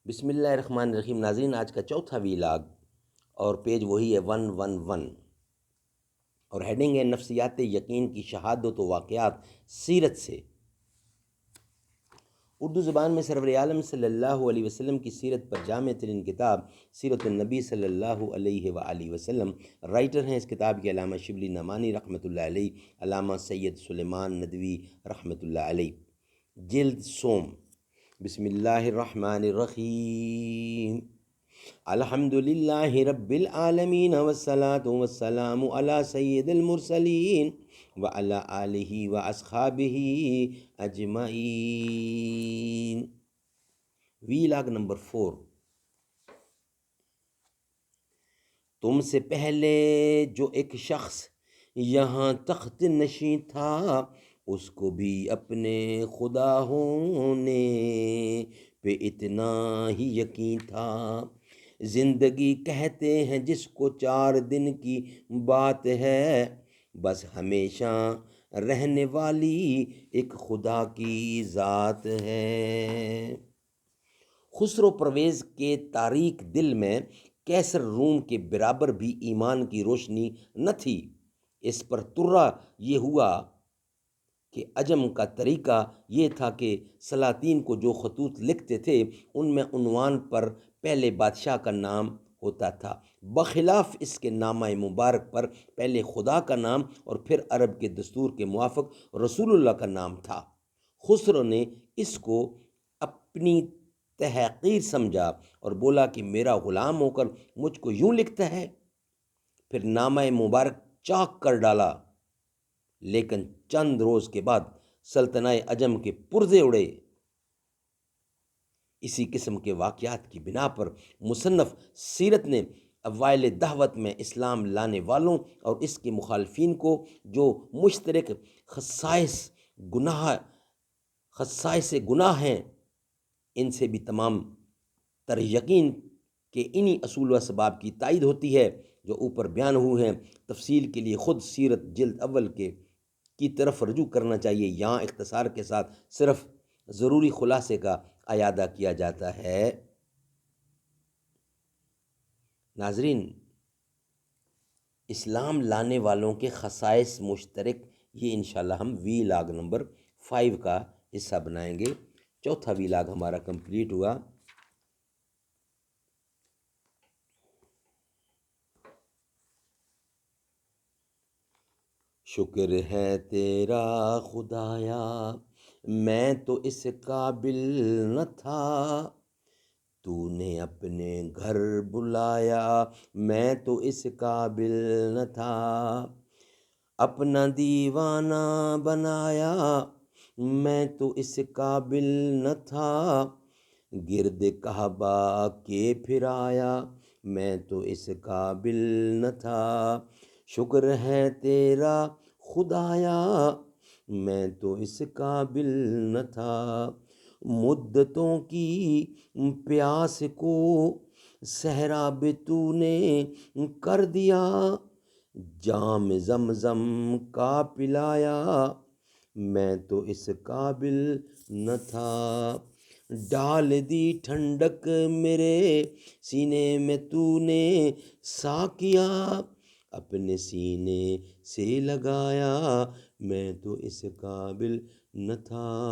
بسم اللہ الرحمن الرحیم۔ ناظرین، آج کا چوتھا ویلاگ اور پیج وہی ہے 111 اور ہیڈنگ ہے نفسیات یقین کی شہادت و واقعات سیرت سے۔ اردو زبان میں سرور عالم صلی اللہ علیہ وسلم کی سیرت پر جامع ترین کتاب سیرت النبی صلی اللہ علیہ وآلہ وسلم۔ رائٹر ہیں اس کتاب کے علامہ شبلی نعمانی رحمۃ اللہ علیہ، علامہ سید سلیمان ندوی رحمۃ اللہ علیہ۔ جلد سوم۔ بسم اللہ الرحمن الرحیم۔ الحمد للہ رب العالمین والصلاة والسلام علی سید المرسلین وعلی آلہ واصحابہ اجمعین۔ Vlog number 4۔ تم سے پہلے جو ایک شخص یہاں تخت نشین تھا، اس کو بھی اپنے خدا ہونے پہ اتنا ہی یقین تھا۔ زندگی کہتے ہیں جس کو 4 دن کی بات ہے، بس ہمیشہ رہنے والی ایک خدا کی ذات ہے۔ خسرو پرویز کے تاریک دل میں کیسر روم کے برابر بھی ایمان کی روشنی نہ تھی۔ اس پر ترا یہ ہوا کہ عجم کا طریقہ یہ تھا کہ سلاطین کو جو خطوط لکھتے تھے ان میں عنوان پر پہلے بادشاہ کا نام ہوتا تھا، بخلاف اس کے نامہ مبارک پر پہلے خدا کا نام اور پھر عرب کے دستور کے موافق رسول اللہ کا نام تھا۔ خسرو نے اس کو اپنی تحقیر سمجھا اور بولا کہ میرا غلام ہو کر مجھ کو یوں لکھتا ہے، پھر نامہ مبارک چاک کر ڈالا۔ لیکن چند روز کے بعد سلطنہ عجم کے پرزے اڑے۔ اسی قسم کے واقعات کی بنا پر مصنف سیرت نے اوائل دعوت میں اسلام لانے والوں اور اس کے مخالفین کو جو مشترک خصائص گناہ ہیں، ان سے بھی تمام تر یقین کہ انہی اصول و اسباب کی تائید ہوتی ہے جو اوپر بیان ہوئے ہیں۔ تفصیل کے لیے خود سیرت جلد اول کی طرف رجوع کرنا چاہیے۔ یہاں اختصار کے ساتھ صرف ضروری خلاصے کا اعادہ کیا جاتا ہے۔ ناظرین، اسلام لانے والوں کے خصائص مشترک، یہ انشاءاللہ ہم ویلاگ نمبر 5 کا حصہ بنائیں گے۔ چوتھا ویلاگ ہمارا کمپلیٹ ہوا۔ شکر ہے تیرا خدایا، میں تو اس قابل نہ تھا، تو نے اپنے گھر بلایا، میں تو اس قابل نہ تھا، اپنا دیوانہ بنایا، میں تو اس قابل نہ تھا، گرد کعبہ کے پھرایا، میں تو اس قابل نہ تھا، شکر ہے تیرا خدایا، میں تو اس قابل نہ تھا، مدتوں کی پیاس کو سیراب تو نے کر دیا، جام زمزم کا پلایا، میں تو اس قابل نہ تھا، ڈال دی ٹھنڈک میرے سینے میں تو نے ساقیا، اپنے سینے سے لگایا، میں تو اس قابل نہ تھا۔